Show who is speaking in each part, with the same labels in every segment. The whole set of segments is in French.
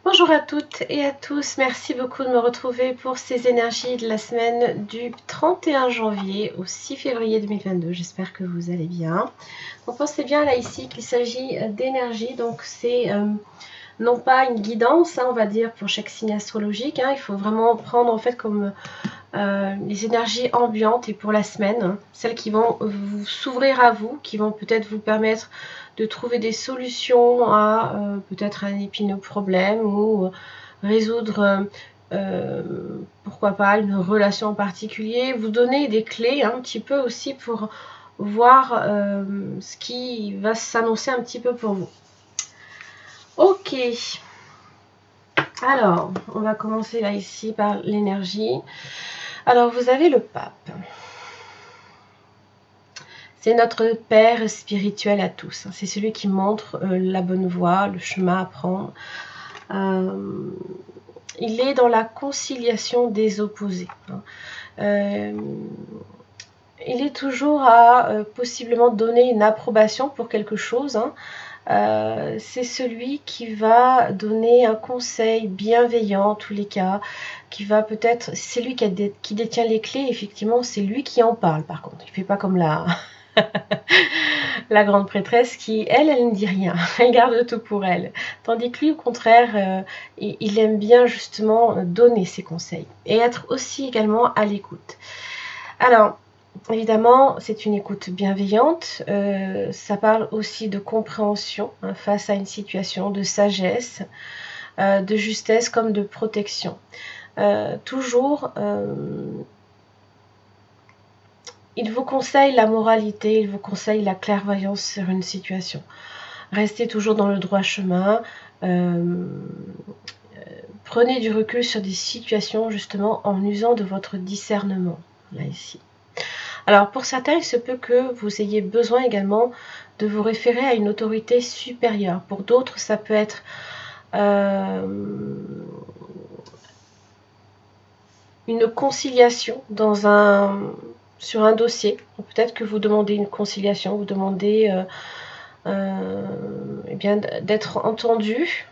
Speaker 1: Bonjour à toutes et à tous, merci beaucoup de me retrouver pour ces énergies de la semaine du 31 janvier au 6 février 2022. J'espère que vous allez bien. Donc pensez bien là ici qu'il s'agit d'énergie, donc c'est non pas une guidance, on va dire, pour chaque signe astrologique. Il faut vraiment prendre en fait comme les énergies ambiantes et pour la semaine, celles qui vont s'ouvrir à vous, qui vont peut-être vous permettre de trouver des solutions à peut-être un épineux problème ou résoudre pourquoi pas une relation en particulier, vous donner des clés un petit peu aussi pour voir ce qui va s'annoncer un petit peu pour vous. Ok, alors on va commencer là ici par l'énergie. Alors vous avez le pape. C'est notre père spirituel à tous. C'est celui qui montre la bonne voie, le chemin à prendre. Il est dans la conciliation des opposés. Il est toujours à possiblement donner une approbation pour quelque chose. C'est celui qui va donner un conseil bienveillant en tous les cas, qui va peut-être, c'est lui qui détient les clés, effectivement, c'est lui qui en parle par contre. Il ne fait pas comme la grande prêtresse qui, elle ne dit rien, elle garde tout pour elle. Tandis que lui, au contraire, il aime bien justement donner ses conseils et être aussi également à l'écoute. Alors, évidemment, c'est une écoute bienveillante, ça parle aussi de compréhension face à une situation, de sagesse, de justesse comme de protection. Toujours, il vous conseille la moralité, il vous conseille la clairvoyance sur une situation. Restez toujours dans le droit chemin, prenez du recul sur des situations justement en usant de votre discernement, là ici. Alors pour certains, il se peut que vous ayez besoin également de vous référer à une autorité supérieure. Pour d'autres, ça peut être une conciliation sur un dossier. Peut-être que vous demandez une conciliation, vous demandez eh bien, d'être entendu.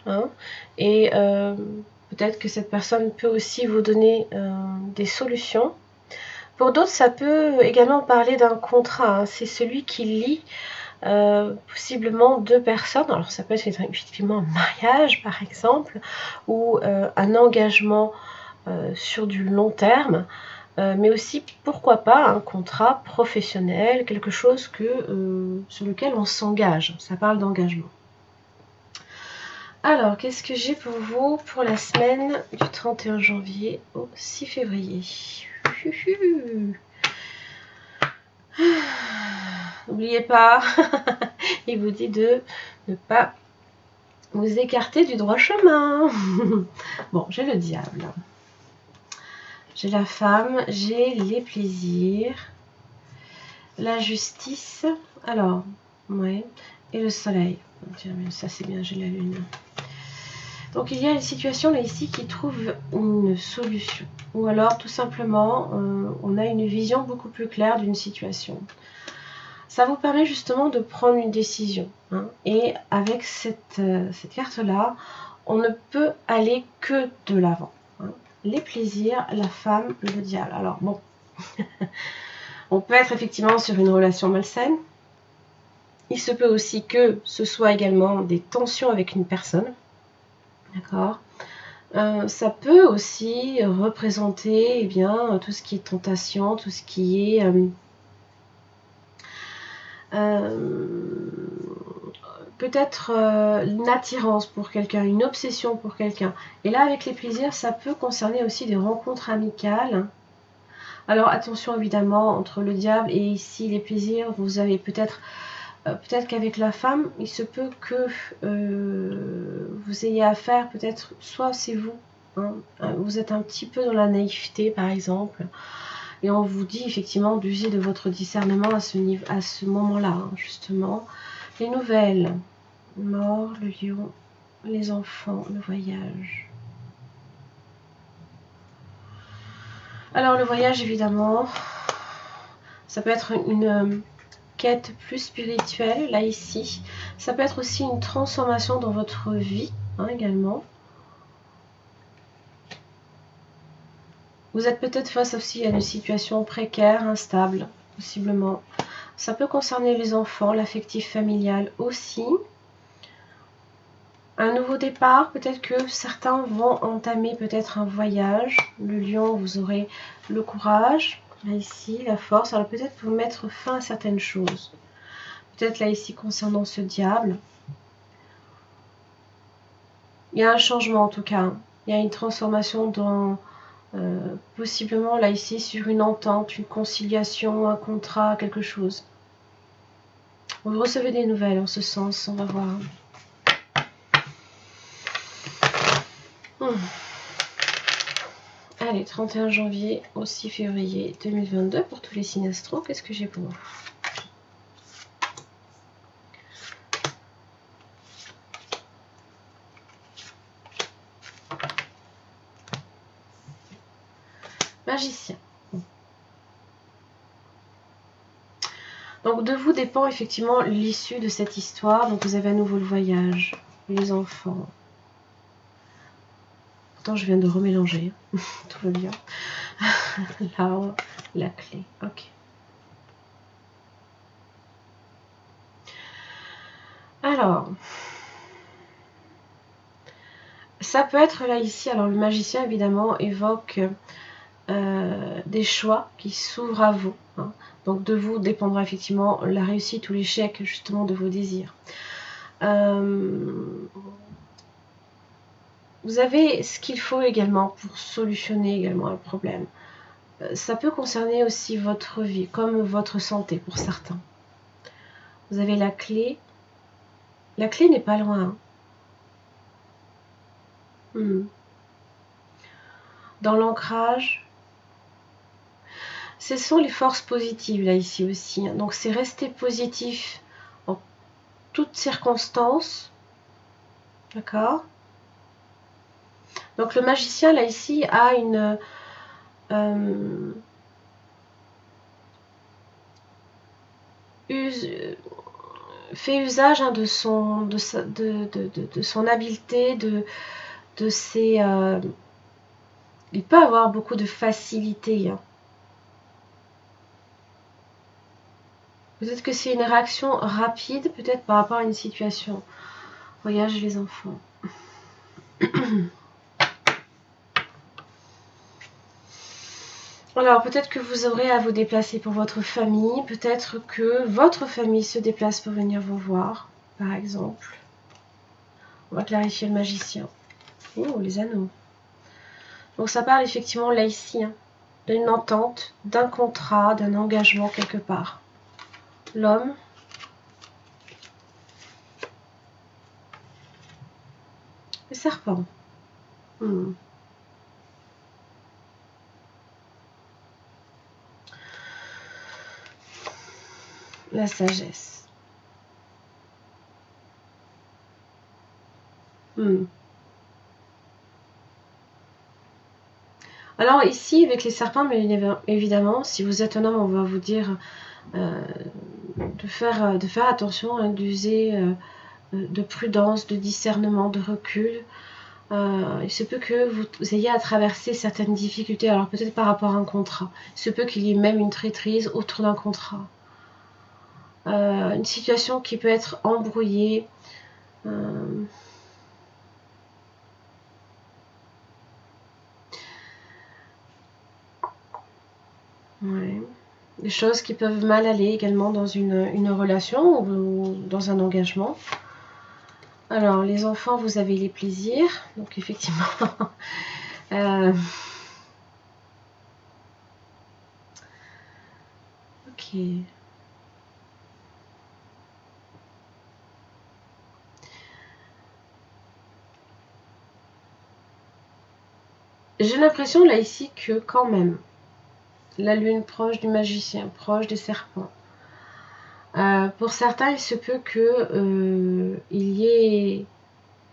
Speaker 1: Et peut-être que cette personne peut aussi vous donner des solutions. Pour d'autres, ça peut également parler d'un contrat. C'est celui qui lie possiblement deux personnes. Alors ça peut être effectivement un mariage par exemple, ou un engagement sur du long terme, mais aussi pourquoi pas un contrat professionnel, quelque chose sur lequel on s'engage. Ça parle d'engagement. Alors, qu'est-ce que j'ai pour vous pour la semaine du 31 janvier au 6 février? N'oubliez pas, il vous dit de ne pas vous écarter du droit chemin. Bon, j'ai le diable. J'ai la femme, j'ai les plaisirs, la justice, alors, ouais, et le soleil. Tiens, mais ça c'est bien, j'ai la lune. Donc il y a une situation là ici qui trouve une solution. Ou alors tout simplement, on a une vision beaucoup plus claire d'une situation. Ça vous permet justement de prendre une décision. Et avec cette carte-là, on ne peut aller que de l'avant. Les plaisirs, la femme, le diable. Alors bon, on peut être effectivement sur une relation malsaine. Il se peut aussi que ce soit également des tensions avec une personne. D'accord. Ça peut aussi représenter bien, tout ce qui est tentation, tout ce qui est peut-être une attirance pour quelqu'un, une obsession pour quelqu'un. Et là, avec les plaisirs, ça peut concerner aussi des rencontres amicales. Alors attention évidemment, entre le diable et ici les plaisirs, vous avez peut-être qu'avec la femme, il se peut que vous ayez affaire, peut-être, soit c'est vous, vous êtes un petit peu dans la naïveté par exemple, et on vous dit effectivement d'user de votre discernement à ce moment-là, justement. Les nouvelles, mort, le lion, les enfants, le voyage. Alors le voyage évidemment, ça peut être une quête plus spirituelle, là ici. Ça peut être aussi une transformation dans votre vie, également. Vous êtes peut-être face aussi à une situation précaire, instable, possiblement. Ça peut concerner les enfants, l'affectif familial aussi. Un nouveau départ, peut-être que certains vont entamer peut-être un voyage. Le lion, vous aurez le courage, là ici, la force. Alors peut-être pour mettre fin à certaines choses. Peut-être là ici concernant ce diable. Il y a un changement en tout cas. Il y a une transformation dans, possiblement là ici sur une entente, une conciliation, un contrat, quelque chose. Vous recevez des nouvelles en ce sens, on va voir. Allez, 31 janvier au 6 février 2022 pour tous les signes astro. Qu'est-ce que j'ai pour vous? Magicien. Donc de vous dépend effectivement l'issue de cette histoire. Donc vous avez à nouveau le voyage, les enfants. Pourtant je viens de remélanger. Tout va bien. L'arbre, la clé. Ok. Alors, ça peut être là ici. Alors le magicien évidemment évoque des choix qui s'ouvrent à vous. Hein. Donc de vous dépendra effectivement la réussite ou l'échec justement de vos désirs. Vous avez ce qu'il faut également pour solutionner également un problème. Ça peut concerner aussi votre vie, comme votre santé pour certains. Vous avez la clé. La clé n'est pas loin. Dans l'ancrage, ce sont les forces positives là ici aussi. Donc c'est rester positif en toutes circonstances. D'accord ? Donc le magicien là ici a une fait usage hein, de son habileté, de ses il peut avoir beaucoup de facilité. Hein. Peut-être que c'est une réaction rapide, peut-être par rapport à une situation. Voyage les enfants. Alors peut-être que vous aurez à vous déplacer pour votre famille, peut-être que votre famille se déplace pour venir vous voir, par exemple. On va clarifier le magicien. Oh, les anneaux. Donc ça parle effectivement là ici, hein, d'une entente, d'un contrat, d'un engagement quelque part. L'homme. Le serpent. La sagesse. Alors ici, avec les serpents, mais évidemment, si vous êtes un homme, on va vous dire de faire attention, hein, d'user de prudence, de discernement, de recul. Il se peut que vous ayez à traverser certaines difficultés, alors peut-être par rapport à un contrat. Il se peut qu'il y ait même une traîtrise autour d'un contrat. Une situation qui peut être embrouillée. Ouais. Des choses qui peuvent mal aller également dans une relation ou dans un engagement. Alors, les enfants, vous avez les plaisirs. Donc, effectivement. Ok. J'ai l'impression là ici que quand même, la lune proche du magicien, proche des serpents. Pour certains, il se peut que il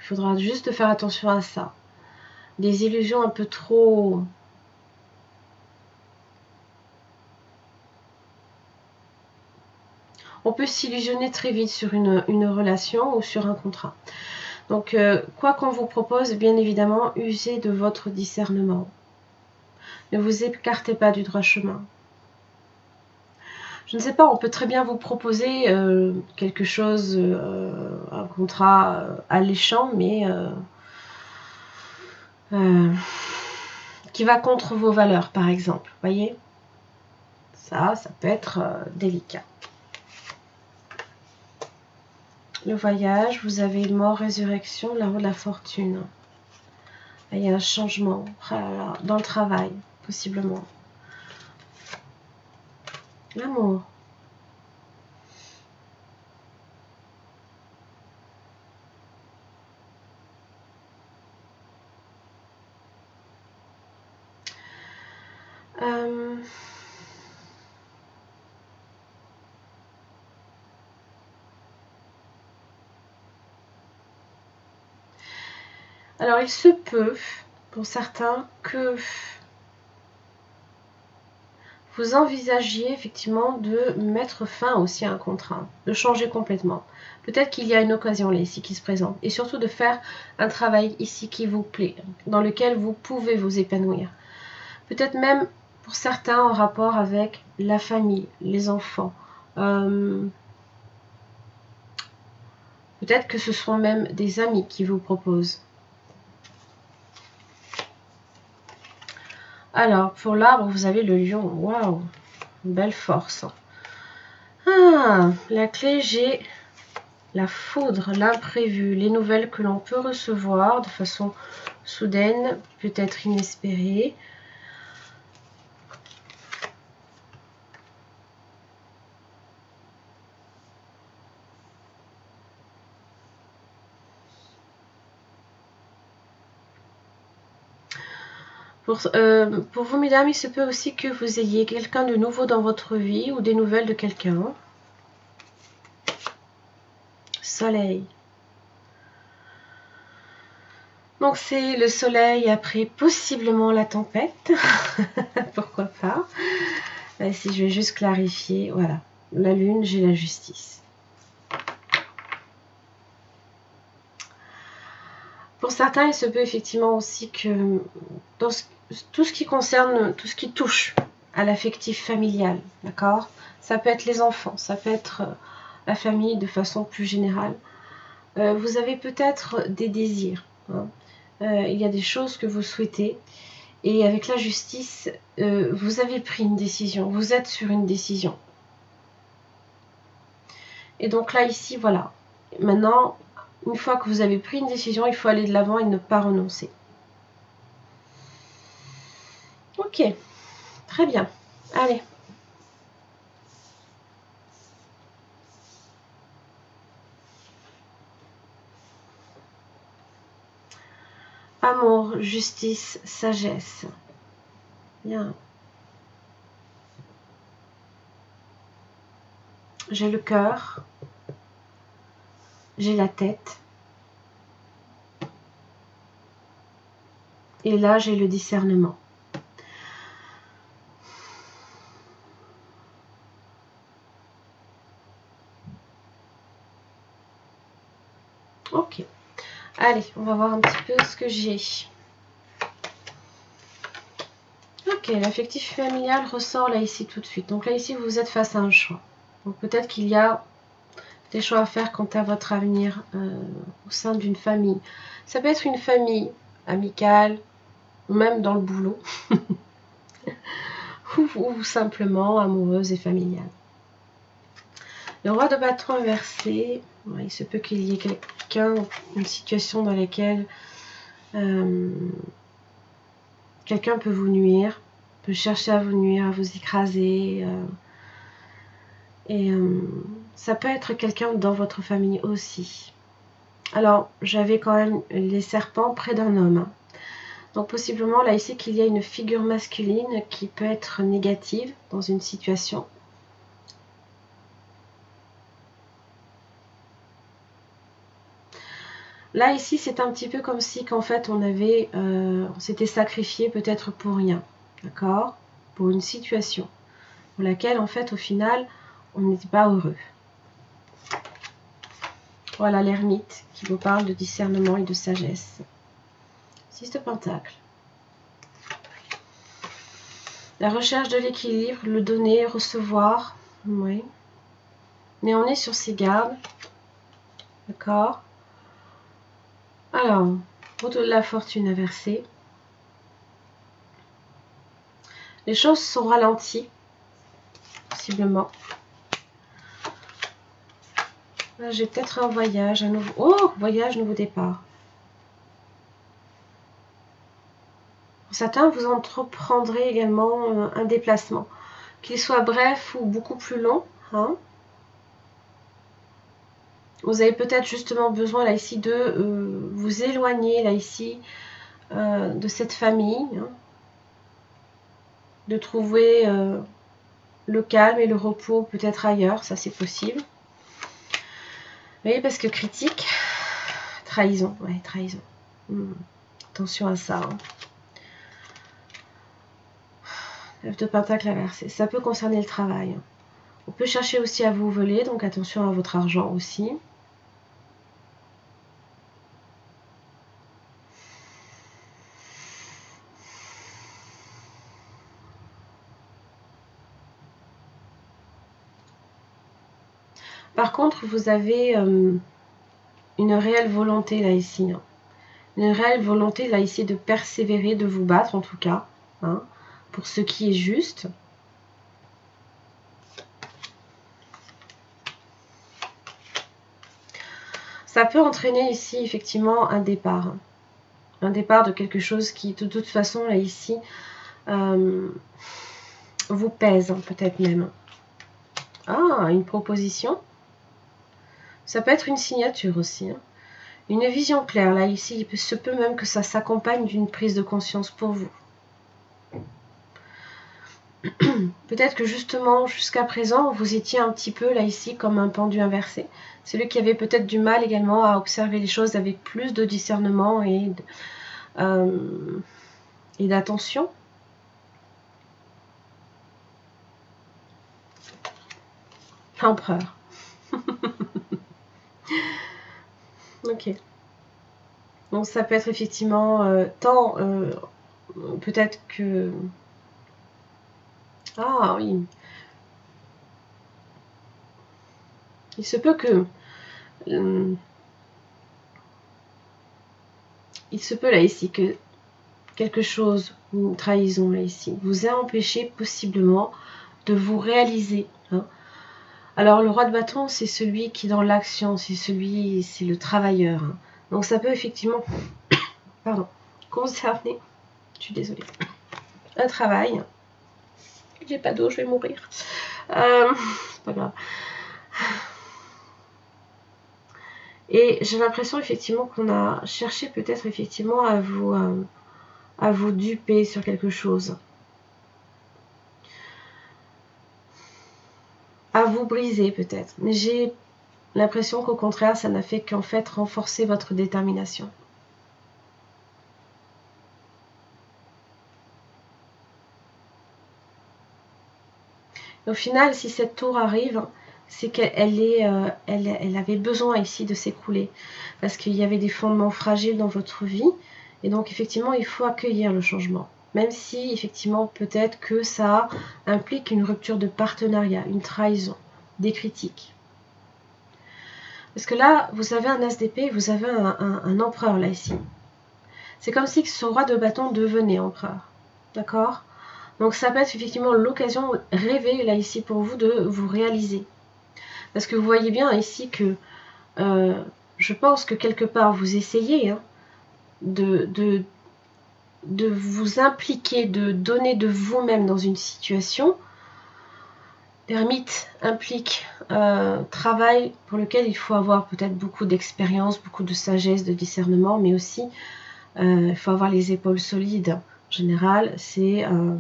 Speaker 1: faudra juste faire attention à ça. Des illusions un peu trop. On peut s'illusionner très vite sur une relation ou sur un contrat. Donc, quoi qu'on vous propose, bien évidemment, usez de votre discernement. Ne vous écartez pas du droit chemin. Je ne sais pas, on peut très bien vous proposer quelque chose, un contrat alléchant, mais qui va contre vos valeurs, par exemple. Voyez, ça peut être délicat. Le voyage, vous avez mort, résurrection, la roue de la fortune. Il y a un changement dans le travail, possiblement. L'amour. Alors, il se peut, pour certains, que vous envisagiez effectivement de mettre fin aussi à un contrat, de changer complètement. Peut-être qu'il y a une occasion là ici qui se présente, et surtout de faire un travail ici qui vous plaît, dans lequel vous pouvez vous épanouir. Peut-être même pour certains en rapport avec la famille, les enfants. Peut-être que ce sont même des amis qui vous proposent. Alors, pour l'arbre, vous avez le lion. Waouh, belle force. Ah, la clé, j'ai la foudre, l'imprévu, les nouvelles que l'on peut recevoir de façon soudaine, peut-être inespérée. Pour vous, mesdames, il se peut aussi que vous ayez quelqu'un de nouveau dans votre vie ou des nouvelles de quelqu'un. Soleil. Donc c'est le soleil après possiblement la tempête. Pourquoi pas. Si je vais juste clarifier, voilà. La lune, j'ai la justice. Pour certains, il se peut effectivement aussi que dans tout ce qui concerne, tout ce qui touche à l'affectif familial, d'accord? Ça peut être les enfants, ça peut être la famille de façon plus générale. Vous avez peut-être des désirs, hein. Il y a des choses que vous souhaitez et avec la justice, vous avez pris une décision, vous êtes sur une décision. Et donc là, ici, voilà. Maintenant, une fois que vous avez pris une décision, il faut aller de l'avant et ne pas renoncer. Ok, très bien. Allez. Amour, justice, sagesse. Bien. J'ai le cœur. J'ai la tête. Et là, j'ai le discernement. Ok. Allez, on va voir un petit peu ce que j'ai. Ok, l'affectif familial ressort là ici tout de suite. Donc là ici, vous êtes face à un choix. Donc peut-être qu'il y a des choix à faire quant à votre avenir au sein d'une famille. Ça peut être une famille amicale, ou même dans le boulot, ou simplement amoureuse et familiale. Le roi de bâton inversé, il se peut qu'il y ait quelqu'un, une situation dans laquelle quelqu'un peut vous nuire, peut chercher à vous nuire, à vous écraser. Ça peut être quelqu'un dans votre famille aussi. Alors, j'avais quand même les serpents près d'un homme. Hein. Donc possiblement là ici qu'il y a une figure masculine qui peut être négative dans une situation. Là ici c'est un petit peu comme si qu'en fait on s'était sacrifié peut-être pour rien, d'accord, pour une situation pour laquelle en fait au final on n'était pas heureux. Voilà l'ermite qui vous parle de discernement et de sagesse. 6 de Pentacle. La recherche de l'équilibre, le donner, recevoir. Oui. Mais on est sur ses gardes. D'accord. Alors, route de la fortune inversée. Les choses sont ralenties, possiblement. Là, j'ai peut-être un voyage, un nouveau... Oh, voyage, nouveau départ. Pour certains, vous entreprendrez également un déplacement, qu'il soit bref ou beaucoup plus long. Hein. Vous avez peut-être justement besoin là ici de vous éloigner là ici de cette famille, hein, de trouver le calme et le repos peut-être ailleurs, ça c'est possible. Oui, parce que critique, trahison, ouais, trahison. Attention à ça. Hein. 9 de pentacle inversé, ça peut concerner le travail. On peut chercher aussi à vous voler, donc attention à votre argent aussi. Par contre, vous avez une réelle volonté là ici. Hein. Une réelle volonté là ici de persévérer, de vous battre en tout cas, hein, pour ce qui est juste. Ça peut entraîner ici effectivement un départ. Hein. Un départ de quelque chose qui de toute façon là ici vous pèse hein, peut-être même. Ah, une proposition. Ça peut être une signature aussi. Hein. Une vision claire, là, ici, il se peut même que ça s'accompagne d'une prise de conscience pour vous. Peut-être que justement, jusqu'à présent, vous étiez un petit peu, là, ici, comme un pendu inversé. Celui qui avait peut-être du mal également à observer les choses avec plus de discernement et d'attention. L'empereur. Ok. Donc ça peut être effectivement tant peut-être que... Ah oui. Il se peut que... il se peut là ici que quelque chose, une trahison là ici, vous a empêché possiblement de vous réaliser. Hein. Alors le roi de bâton, c'est celui qui est dans l'action, c'est le travailleur. Hein. Donc ça peut effectivement, pardon, concerner, je suis désolée, un travail. J'ai pas d'eau, je vais mourir. C'est pas grave. Et j'ai l'impression effectivement qu'on a cherché peut-être effectivement à vous duper sur quelque chose. À vous briser peut-être. Mais j'ai l'impression qu'au contraire, ça n'a fait qu'en fait renforcer votre détermination. Au final, si cette tour arrive, c'est elle avait besoin ici de s'écrouler. Parce qu'il y avait des fondements fragiles dans votre vie. Et donc, effectivement, il faut accueillir le changement. Même si, effectivement, peut-être que ça implique une rupture de partenariat, une trahison, des critiques. Parce que là, vous avez un as d'épée, vous avez un empereur là, ici. C'est comme si ce roi de bâton devenait empereur. D'accord ? Donc ça peut être effectivement l'occasion rêvée là ici pour vous de vous réaliser. Parce que vous voyez bien ici que je pense que quelque part vous essayez hein, de vous impliquer, de donner de vous-même dans une situation. L'ermite implique travail pour lequel il faut avoir peut-être beaucoup d'expérience, beaucoup de sagesse, de discernement, mais aussi il faut avoir les épaules solides. En général, c'est un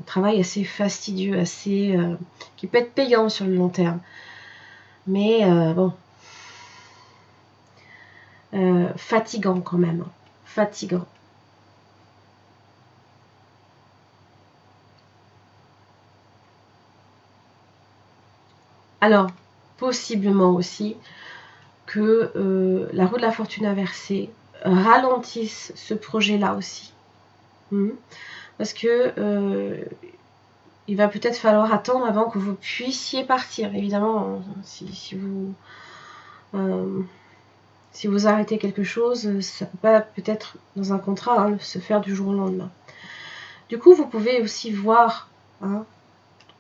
Speaker 1: travail assez fastidieux, qui peut être payant sur le long terme. Mais bon, fatigant quand même. Fatigant. Alors, possiblement aussi que la roue de la fortune inversée ralentisse ce projet-là aussi. Parce que il va peut-être falloir attendre avant que vous puissiez partir. Évidemment, si vous arrêtez quelque chose, ça ne peut pas peut-être dans un contrat hein, se faire du jour au lendemain. Du coup, vous pouvez aussi voir hein,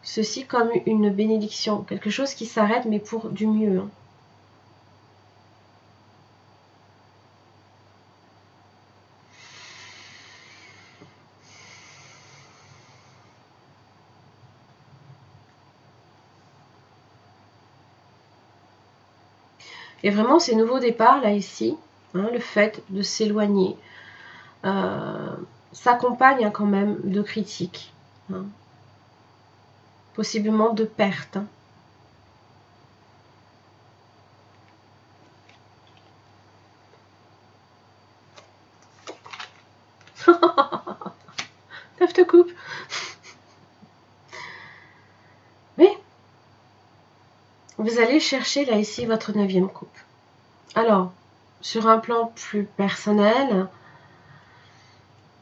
Speaker 1: ceci comme une bénédiction, quelque chose qui s'arrête mais pour du mieux. Hein. Et vraiment, ces nouveaux départs, là, ici, hein, le fait de s'éloigner, s'accompagne hein, quand même de critiques, hein, possiblement de pertes. Hein. Neuf de coupe. Mais, vous allez chercher, là, ici, votre 9e coupe. Alors, sur un plan plus personnel,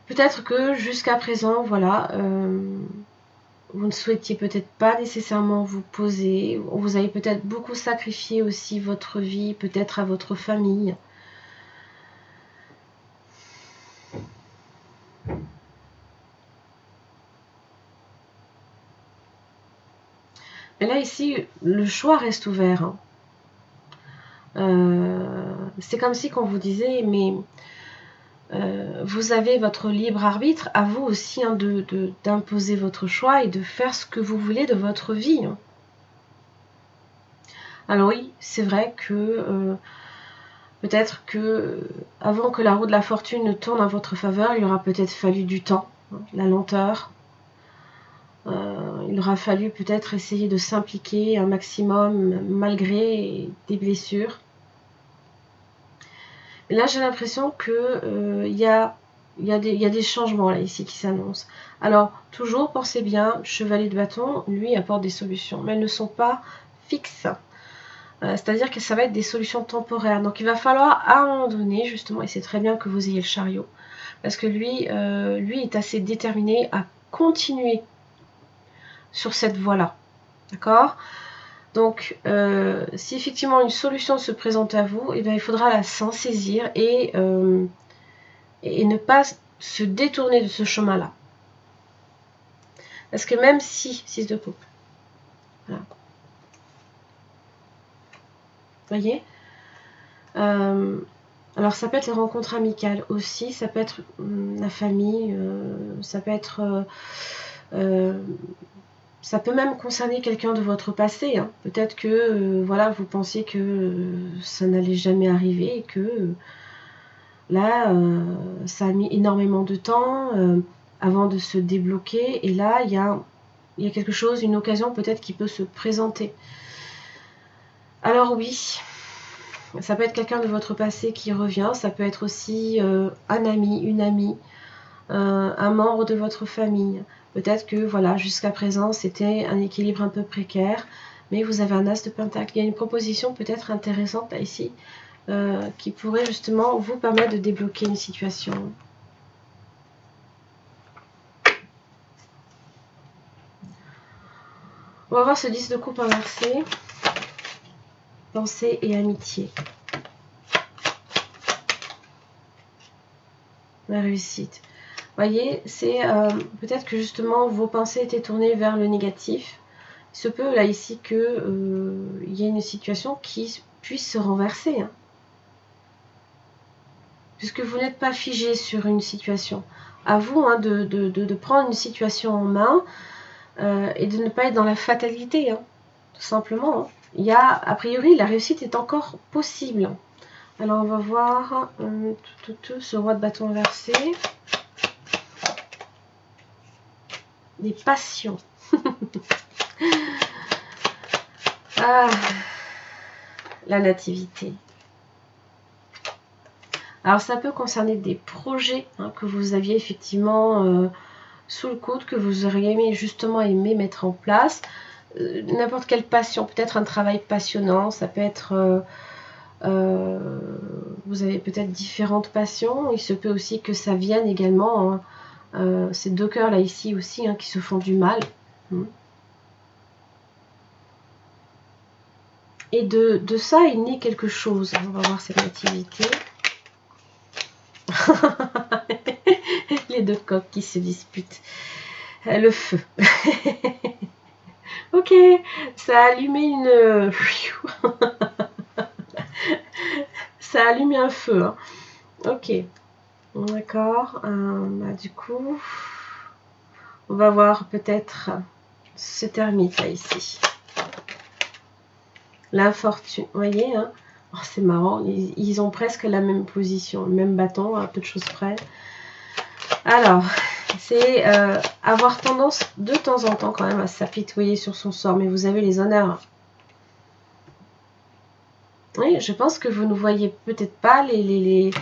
Speaker 1: peut-être que jusqu'à présent, voilà, vous ne souhaitiez peut-être pas nécessairement vous poser, vous avez peut-être beaucoup sacrifié aussi votre vie, peut-être à votre famille. Mais là, ici, le choix reste ouvert. Hein. C'est comme si qu'on vous disait, mais vous avez votre libre arbitre, à vous aussi hein, d'imposer votre choix et de faire ce que vous voulez de votre vie. Hein. Alors oui, c'est vrai que peut-être que avant que la roue de la fortune ne tourne en votre faveur, il aura peut-être fallu du temps, hein, la lenteur. Il aura fallu peut-être essayer de s'impliquer un maximum malgré des blessures. Et là, j'ai l'impression que il y a des changements là ici qui s'annoncent. Alors, toujours pensez bien, chevalier de bâton, lui apporte des solutions, mais elles ne sont pas fixes. C'est-à-dire que ça va être des solutions temporaires. Donc, il va falloir à un moment donné, justement, et c'est très bien que vous ayez le chariot, parce que lui est assez déterminé à continuer sur cette voie-là. D'accord ? Donc, si effectivement une solution se présente à vous, eh bien, il faudra s'en saisir et ne pas se détourner de ce chemin-là. Parce que même si, 6 de coupe, voilà. Vous voyez alors ça peut être les rencontres amicales aussi, ça peut être la famille, ça peut être... ça peut même concerner quelqu'un de votre passé. Hein. Peut-être que voilà, vous pensiez que ça n'allait jamais arriver et que là, ça a mis énormément de temps avant de se débloquer. Et là, il y a quelque chose, une occasion peut-être qui peut se présenter. Alors oui, ça peut être quelqu'un de votre passé qui revient. Ça peut être aussi un ami, une amie, un membre de votre famille. Peut-être que voilà, jusqu'à présent, c'était un équilibre un peu précaire, mais vous avez un as de pentacle. Il y a une proposition peut-être intéressante là, ici, qui pourrait justement vous permettre de débloquer une situation. On va voir ce 10 de coupe inversé. Pensée et amitié. La réussite. Voyez, c'est peut-être que justement vos pensées étaient tournées vers le négatif. Il se peut là ici que y ait une situation qui puisse se renverser. Hein. Puisque vous n'êtes pas figé sur une situation. À vous hein, de prendre une situation en main et de ne pas être dans la fatalité. Hein, tout simplement. Hein. Il y a, a priori, la réussite est encore possible. Alors on va voir ce roi de bâton inversé. Des passions. Ah, la nativité. Alors ça peut concerner des projets hein, que vous aviez effectivement sous le coude, que vous auriez aimé mettre en place. N'importe quelle passion, peut-être un travail passionnant, ça peut être... vous avez peut-être différentes passions. Il se peut aussi que ça vienne également... Hein, ces deux cœurs là ici aussi hein, qui se font du mal. Et de ça est né quelque chose. On va voir cette nativité. Les deux coqs qui se disputent. Le feu. Ok, ça a allumé une... ça a allumé un feu. Hein. Ok, d'accord. Bah, du coup, on va voir peut-être ce termite là ici. L'infortune, vous voyez, hein, oh, c'est marrant, ils ont presque la même position, le même bâton, à peu de choses près. Alors, c'est avoir tendance de temps en temps quand même à s'apitoyer sur son sort, mais vous avez les honneurs. Oui, je pense que vous ne voyez peut-être pas les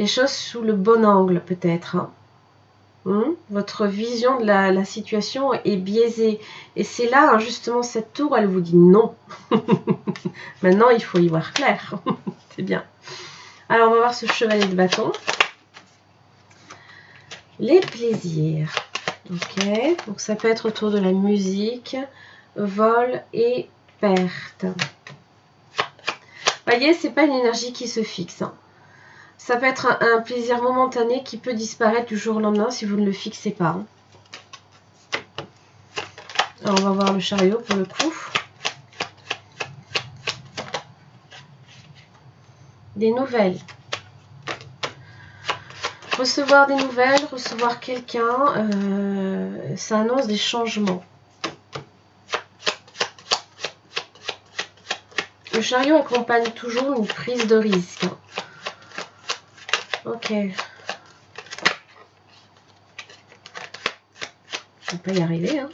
Speaker 1: choses sous le bon angle, peut-être. Hein. Votre vision de la situation est biaisée. Et c'est là, hein, justement, cette tour, elle vous dit non. Maintenant, il faut y voir clair. C'est bien. Alors, on va voir ce chevalier de bâton. Les plaisirs. Ok. Donc, ça peut être autour de la musique, vol et perte. Vous voyez, c'est pas une énergie qui se fixe. Hein. Ça peut être un plaisir momentané qui peut disparaître du jour au lendemain si vous ne le fixez pas. Hein. Alors, on va voir le chariot pour le coup. Des nouvelles. Recevoir des nouvelles, recevoir quelqu'un, ça annonce des changements. Le chariot accompagne toujours une prise de risque. Ok. Je ne vais pas y arriver. Hein.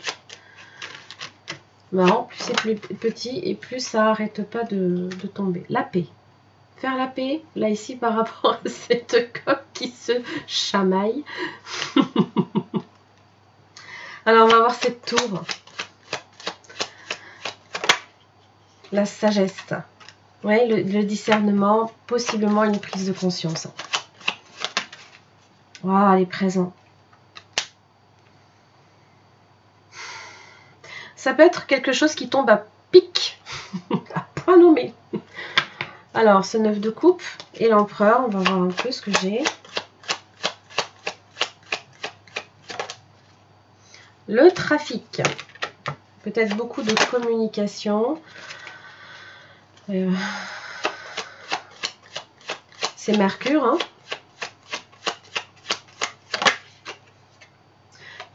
Speaker 1: Marrant, plus c'est plus petit et plus ça n'arrête pas de tomber. La paix. Faire la paix, là ici, par rapport à cette coque qui se chamaille. Alors, on va voir cette tour. La sagesse. Oui, le discernement, possiblement une prise de conscience. Waouh, elle est présente. Ça peut être quelque chose qui tombe à pic, à point nommé. Alors, ce 9 de coupe et l'empereur, on va voir un peu ce que j'ai. Le trafic. Peut-être beaucoup de communication. C'est Mercure. Hein.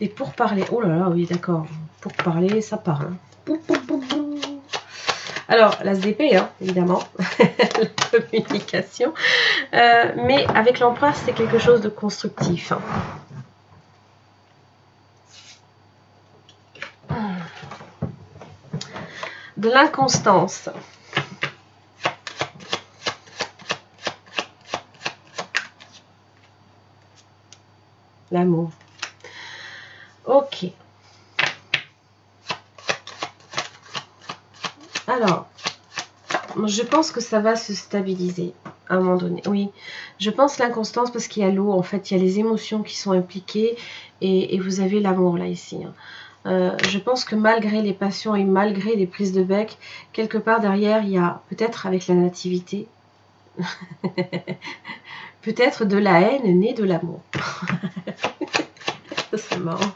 Speaker 1: Et pour parler. Oh là là, oui, d'accord. Pour parler, ça part. Hein. Alors, l'as d'épée, hein, évidemment. La communication. Mais avec l'empereur, c'est quelque chose de constructif. Hein. De l'inconstance. L'amour. Ok. Alors, je pense que ça va se stabiliser à un moment donné. Oui, je pense l'inconstance parce qu'il y a l'eau, en fait, il y a les émotions qui sont impliquées et vous avez l'amour là ici. Hein. Je pense que malgré les passions et malgré les prises de bec, quelque part derrière, il y a peut-être avec la nativité, peut-être de la haine née de l'amour. C'est marrant.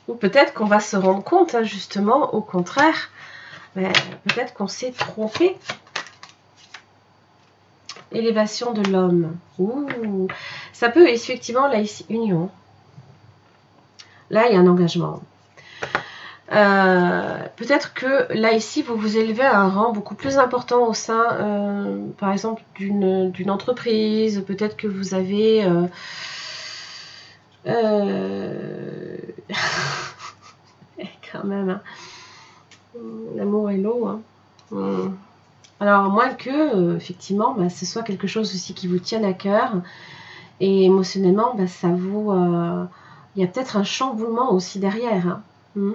Speaker 1: Ou peut-être qu'on va se rendre compte, hein, justement, au contraire, peut-être qu'on s'est trompé. Élévation de l'homme. Ouh, ça peut effectivement, là, ici, union. Là, il y a un engagement. Peut-être que là, ici, vous vous élevez à un rang beaucoup plus important au sein, par exemple, d'une entreprise. Peut-être que vous avez... quand même, hein. L'amour et l'eau. Hein. Alors, à moins que, effectivement, ce soit quelque chose aussi qui vous tienne à cœur. Et émotionnellement, ça vous... il y a peut-être un chamboulement aussi derrière. Hein.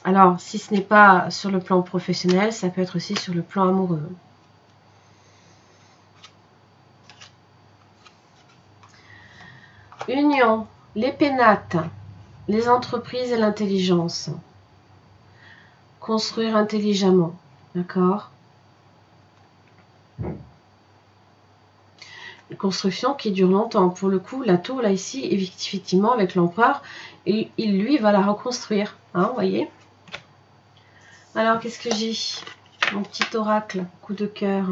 Speaker 1: Alors, si ce n'est pas sur le plan professionnel, ça peut être aussi sur le plan amoureux. Union, les pénates, les entreprises et l'intelligence. Construire intelligemment, d'accord? Une construction qui dure longtemps. Pour le coup, la tour, là, ici, effectivement, avec l'empereur, il, lui, va la reconstruire. Hein, vous voyez? Alors, qu'est-ce que j'ai? Mon petit oracle, coup de cœur.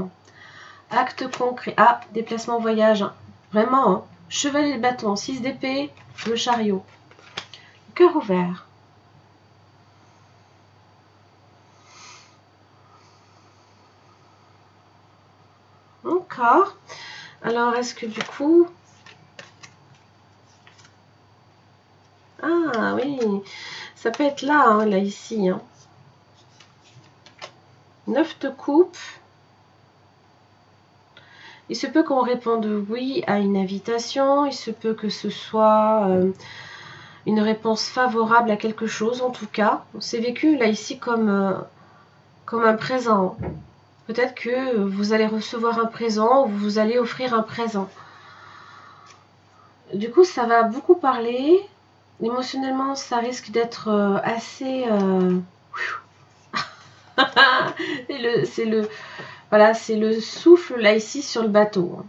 Speaker 1: Acte concret. Ah, déplacement voyage. Vraiment, hein. Chevalier de bâton, 6 d'épée, le chariot. Cœur ouvert. Encore. Alors, est-ce que du coup... Ah oui, ça peut être là, hein, là, ici. Hein. 9 de coupe. Il se peut qu'on réponde oui à une invitation. Il se peut que ce soit une réponse favorable à quelque chose, en tout cas. C'est vécu, là, ici, comme, comme un présent. Peut-être que vous allez recevoir un présent ou vous allez offrir un présent. Du coup, ça va beaucoup parler. Émotionnellement, ça risque d'être assez... voilà, c'est le souffle là ici sur le bateau.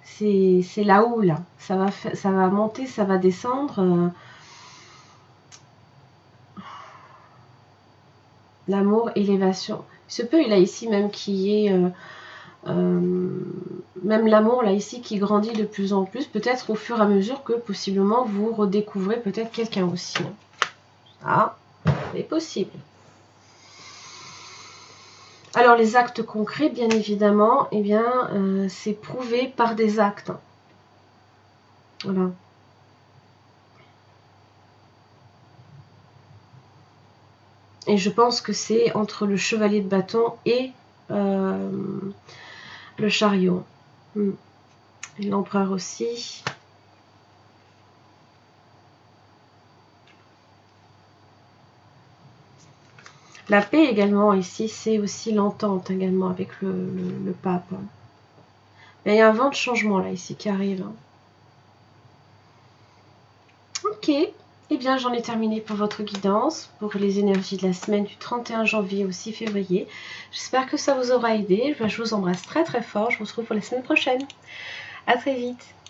Speaker 1: C'est la houle. Ça va monter, ça va descendre. L'amour, élévation. Il se peut, là ici même qu'il y ait... même l'amour là ici qui grandit de plus en plus, peut-être au fur et à mesure que possiblement vous redécouvrez peut-être quelqu'un aussi. Ah, c'est possible. Alors les actes concrets, bien évidemment, eh bien, c'est prouvé par des actes. Voilà. Et je pense que c'est entre le chevalier de bâton et le chariot. L'empereur aussi. La paix également ici, c'est aussi l'entente également avec le pape. Et il y a un vent de changement là ici qui arrive. Ok, eh bien j'en ai terminé pour votre guidance, pour les énergies de la semaine du 31 janvier au 6 février. J'espère que ça vous aura aidé. Je vous embrasse très très fort. Je vous retrouve pour la semaine prochaine. À très vite.